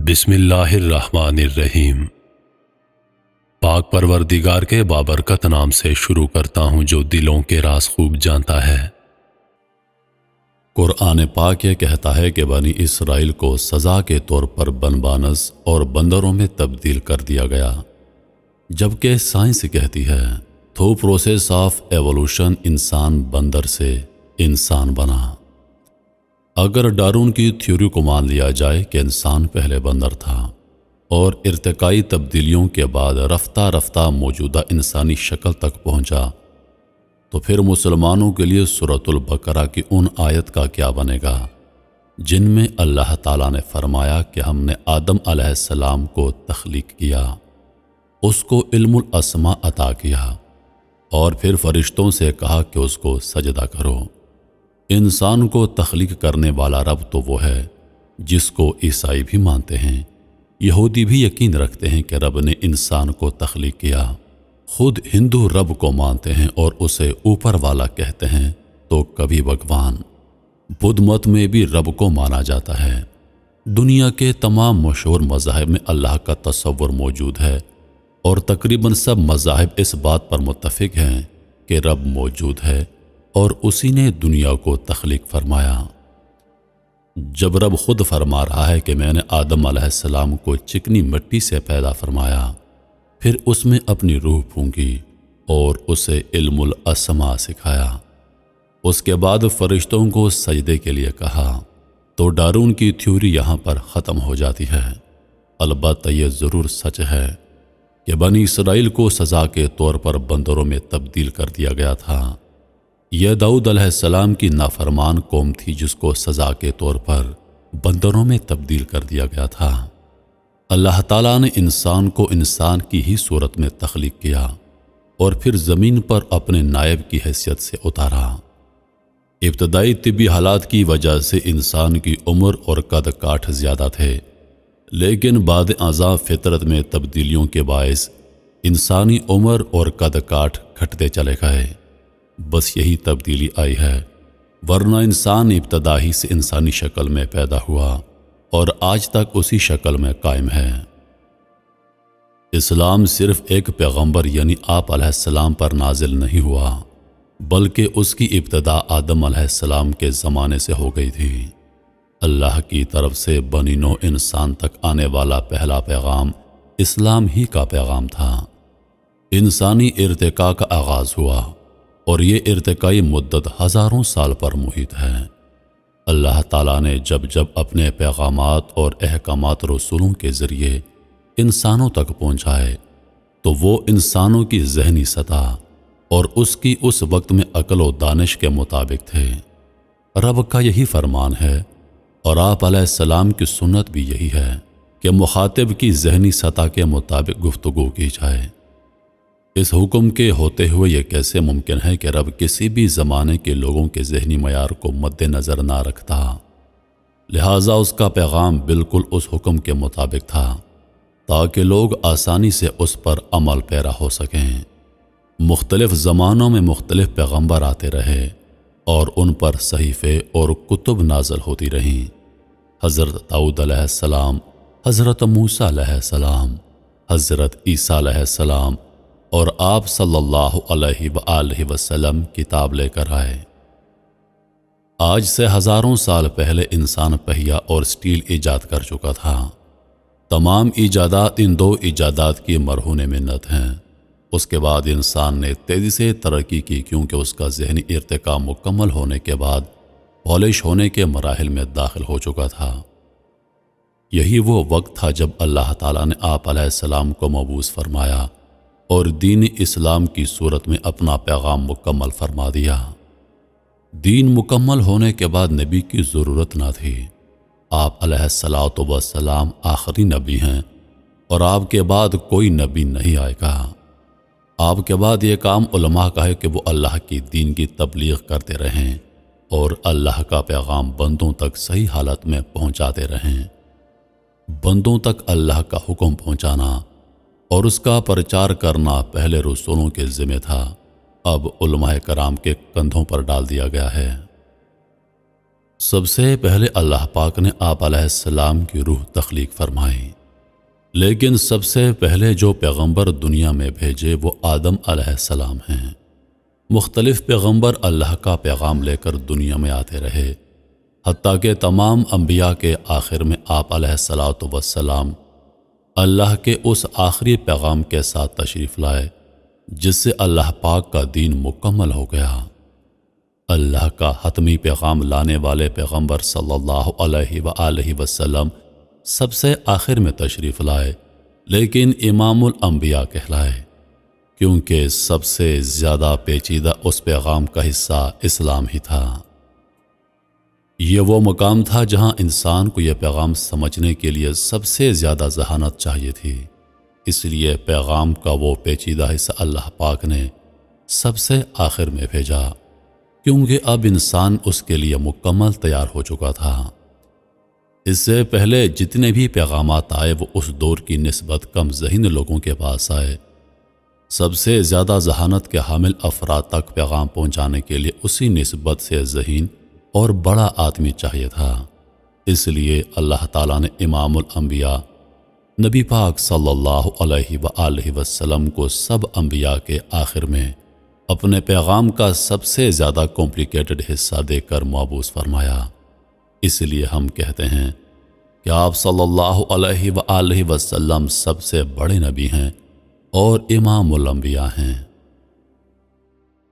بسم اللہ الرحمن الرحیم۔ پاک پروردگار کے بابرکت نام سے شروع کرتا ہوں جو دلوں کے راز خوب جانتا ہے۔ قرآن پاک یہ کہتا ہے کہ بنی اسرائیل کو سزا کے طور پر بنبانس اور بندروں میں تبدیل کر دیا گیا، جبکہ سائنس کہتی ہے تھرو پروسیس آف ایوولوشن انسان بندر سے انسان بنا۔ اگر ڈارون کی تھیوری کو مان لیا جائے کہ انسان پہلے بندر تھا اور ارتقائی تبدیلیوں کے بعد رفتہ رفتہ موجودہ انسانی شکل تک پہنچا، تو پھر مسلمانوں کے لیے سورۃ البقرہ کی ان آیت کا کیا بنے گا جن میں اللہ تعالیٰ نے فرمایا کہ ہم نے آدم علیہ السلام کو تخلیق کیا، اس کو علم الاسماء عطا کیا اور پھر فرشتوں سے کہا کہ اس کو سجدہ کرو۔ انسان کو تخلیق کرنے والا رب تو وہ ہے جس کو عیسائی بھی مانتے ہیں، یہودی بھی یقین رکھتے ہیں کہ رب نے انسان کو تخلیق کیا، خود ہندو رب کو مانتے ہیں اور اسے اوپر والا کہتے ہیں، تو کبھی بھگوان۔ بدھ مت میں بھی رب کو مانا جاتا ہے۔ دنیا کے تمام مشہور مذاہب میں اللہ کا تصور موجود ہے اور تقریباً سب مذاہب اس بات پر متفق ہیں کہ رب موجود ہے اور اسی نے دنیا کو تخلیق فرمایا۔ جب رب خود فرما رہا ہے کہ میں نے آدم علیہ السلام کو چکنی مٹی سے پیدا فرمایا، پھر اس میں اپنی روح پھونکی اور اسے علم الاسماء سکھایا، اس کے بعد فرشتوں کو سجدے کے لیے کہا، تو ڈارون کی تھیوری یہاں پر ختم ہو جاتی ہے۔ البتہ یہ ضرور سچ ہے کہ بنی اسرائیل کو سزا کے طور پر بندروں میں تبدیل کر دیا گیا تھا۔ یہ داؤد علیہ السلام کی نافرمان قوم تھی جس کو سزا کے طور پر بندروں میں تبدیل کر دیا گیا تھا۔ اللہ تعالیٰ نے انسان کو انسان کی ہی صورت میں تخلیق کیا اور پھر زمین پر اپنے نائب کی حیثیت سے اتارا۔ ابتدائی طبی حالات کی وجہ سے انسان کی عمر اور قد کاٹھ زیادہ تھے، لیکن بعد ازاں فطرت میں تبدیلیوں کے باعث انسانی عمر اور قد کاٹھ گھٹتے چلے گئے۔ بس یہی تبدیلی آئی ہے، ورنہ انسان ابتدا ہی سے انسانی شکل میں پیدا ہوا اور آج تک اسی شکل میں قائم ہے۔ اسلام صرف ایک پیغمبر یعنی آپ علیہ السلام پر نازل نہیں ہوا، بلکہ اس کی ابتدا آدم علیہ السلام کے زمانے سے ہو گئی تھی۔ اللہ کی طرف سے بنی نوع انسان تک آنے والا پہلا پیغام اسلام ہی کا پیغام تھا۔ انسانی ارتقاء کا آغاز ہوا اور یہ ارتقائی مدت ہزاروں سال پر محیط ہے۔ اللہ تعالیٰ نے جب جب اپنے پیغامات اور احکامات رسولوں کے ذریعے انسانوں تک پہنچائے تو وہ انسانوں کی ذہنی سطح اور اس کی اس وقت میں عقل و دانش کے مطابق تھے۔ رب کا یہی فرمان ہے اور آپ علیہ السلام کی سنت بھی یہی ہے کہ مخاطب کی ذہنی سطح کے مطابق گفتگو کی جائے۔ اس حکم کے ہوتے ہوئے یہ کیسے ممکن ہے کہ رب کسی بھی زمانے کے لوگوں کے ذہنی معیار کو مد نظر نہ رکھتا؟ لہٰذا اس کا پیغام بالکل اس حکم کے مطابق تھا تاکہ لوگ آسانی سے اس پر عمل پیرا ہو سکیں۔ مختلف زمانوں میں مختلف پیغمبر آتے رہے اور ان پر صحیفے اور کتب نازل ہوتی رہیں۔ حضرت داؤد علیہ السلام، حضرت موسیٰ علیہ السلام، حضرت عیسیٰ علیہ السلام اور آپ صلی اللہ علیہ وآلہ وسلم کتاب لے کر آئے۔ آج سے ہزاروں سال پہلے انسان پہیا اور سٹیل ایجاد کر چکا تھا۔ تمام ایجادات ان دو ایجادات کی مرہون منت ہیں۔ اس کے بعد انسان نے تیزی سے ترقی کی کیونکہ اس کا ذہنی ارتقاء مکمل ہونے کے بعد پالش ہونے کے مراحل میں داخل ہو چکا تھا۔ یہی وہ وقت تھا جب اللہ تعالیٰ نے آپ علیہ السلام کو مبعوث فرمایا اور دین اسلام کی صورت میں اپنا پیغام مکمل فرما دیا۔ دین مکمل ہونے کے بعد نبی کی ضرورت نہ تھی۔ آپ علیہ الصلاۃ والسلام آخری نبی ہیں اور آپ کے بعد کوئی نبی نہیں آئے گا۔ آپ کے بعد یہ کام علماء کا ہے کہ وہ اللہ کی دین کی تبلیغ کرتے رہیں اور اللہ کا پیغام بندوں تک صحیح حالت میں پہنچاتے رہیں۔ بندوں تک اللہ کا حکم پہنچانا اور اس کا پرچار کرنا پہلے رسولوں کے ذمہ تھا، اب علماء کرام کے کندھوں پر ڈال دیا گیا ہے۔ سب سے پہلے اللہ پاک نے آپ علیہ السلام کی روح تخلیق فرمائی، لیکن سب سے پہلے جو پیغمبر دنیا میں بھیجے وہ آدم علیہ السلام ہیں۔ مختلف پیغمبر اللہ کا پیغام لے کر دنیا میں آتے رہے، حتیٰ کہ تمام انبیاء کے آخر میں آپ علیہ الصلاۃ والسلام اللہ کے اس آخری پیغام کے ساتھ تشریف لائے جس سے اللہ پاک کا دین مکمل ہو گیا۔ اللہ کا حتمی پیغام لانے والے پیغمبر صلی اللہ علیہ وآلہ وسلم سب سے آخر میں تشریف لائے، لیکن امام الانبیاء کہلائے، کیونکہ سب سے زیادہ پیچیدہ اس پیغام کا حصہ اسلام ہی تھا۔ یہ وہ مقام تھا جہاں انسان کو یہ پیغام سمجھنے کے لیے سب سے زیادہ ذہانت چاہیے تھی، اس لیے پیغام کا وہ پیچیدہ حصہ اللہ پاک نے سب سے آخر میں بھیجا، کیونکہ اب انسان اس کے لیے مکمل تیار ہو چکا تھا۔ اس سے پہلے جتنے بھی پیغامات آئے وہ اس دور کی نسبت کم ذہین لوگوں کے پاس آئے۔ سب سے زیادہ ذہانت کے حامل افراد تک پیغام پہنچانے کے لیے اسی نسبت سے ذہین اور بڑا آدمی چاہیے تھا۔ اس لیے اللہ تعالیٰ نے امام الانبیاء نبی پاک صلی اللہ علیہ وآلہ وسلم کو سب انبیاء کے آخر میں اپنے پیغام کا سب سے زیادہ کمپلیکیٹڈ حصہ دے کر مبعوث فرمایا۔ اس لیے ہم کہتے ہیں کہ آپ صلی اللہ علیہ وآلہ وسلم سب سے بڑے نبی ہیں اور امام الانبیاء ہیں۔